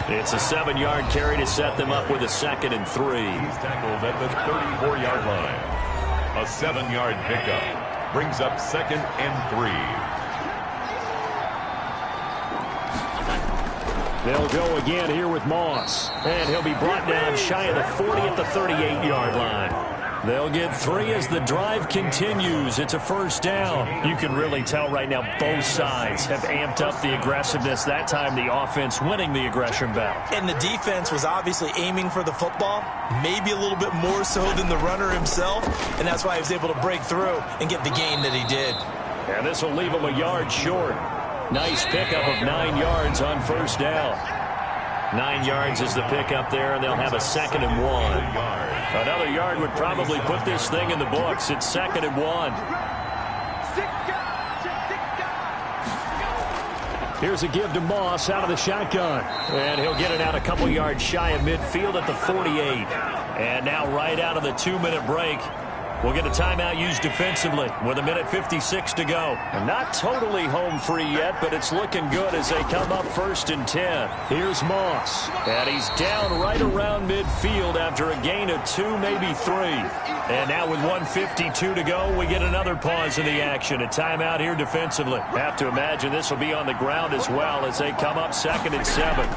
It's a 7-yard carry to set them up with a 2nd and 3. He's tackled at the 34-yard line. A 7-yard pickup brings up 2nd and 3. They'll go again here with Moss. And he'll be brought down shy of the 40 at the 38-yard line. They'll get 3 as the drive continues. It's a first down. You can really tell right now both sides have amped up the aggressiveness. That time the offense winning the aggression battle. And the defense was obviously aiming for the football, maybe a little bit more so than the runner himself, and that's why he was able to break through and get the gain that he did. And this will leave him a yard short. Nice pickup of 9 yards on first down. 9 yards is the pickup there, and they'll have a 2nd and 1. Another yard would probably put this thing in the books. It's 2nd and 1. Here's a give to Moss out of the shotgun. And he'll get it out a couple yards shy of midfield at the 48. And now right out of the 2-minute break, will get a timeout used defensively with 1:56 to go. And not totally home free yet, but it's looking good as they come up 1st and 10. Here's Moss. And he's down right around midfield after a gain of 2, maybe 3. And now with 1:52 to go, we get another pause in the action. A timeout here defensively. Have to imagine this will be on the ground as well as they come up 2nd and 7.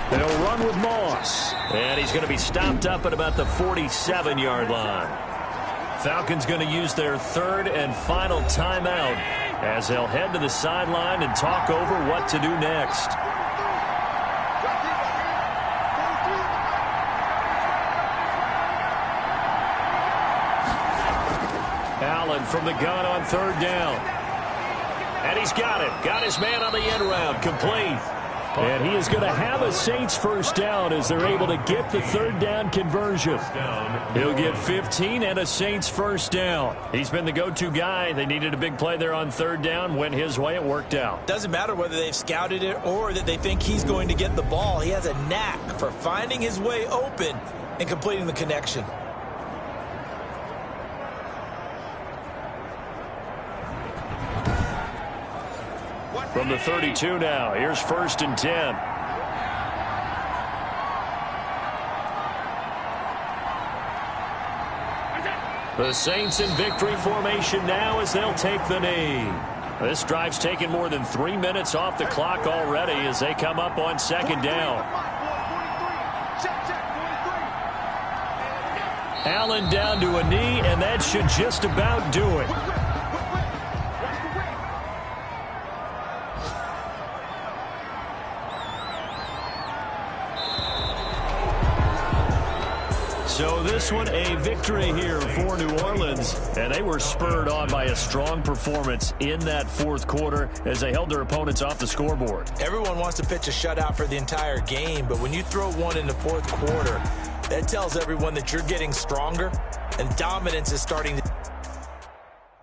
They'll run with Moss. And he's going to be stopped up at about the 47-yard line. Falcons going to use their 3rd and final timeout as they'll head to the sideline and talk over what to do next. Allen from the gun on 3rd down. And he's got it. Got his man on the end round. Complete. And he is going to have a Saints first down as they're able to get the 3rd down conversion. He'll get 15 and a Saints first down. He's been the go-to guy. They needed a big play there on 3rd down. Went his way. It worked out. Doesn't matter whether they've scouted it or that they think he's going to get the ball. He has a knack for finding his way open and completing the connection. From the 32 now, here's 1st and 10. The Saints in victory formation now as they'll take the knee. This drive's taken more than 3 minutes off the clock already as they come up on 2nd down. Allen down to a knee, and that should just about do it. So this one a victory here for New Orleans, and they were spurred on by a strong performance in that 4th quarter as they held their opponents off the scoreboard. Everyone wants to pitch a shutout for the entire game, but when you throw one in the 4th quarter, that tells everyone that you're getting stronger and dominance is starting to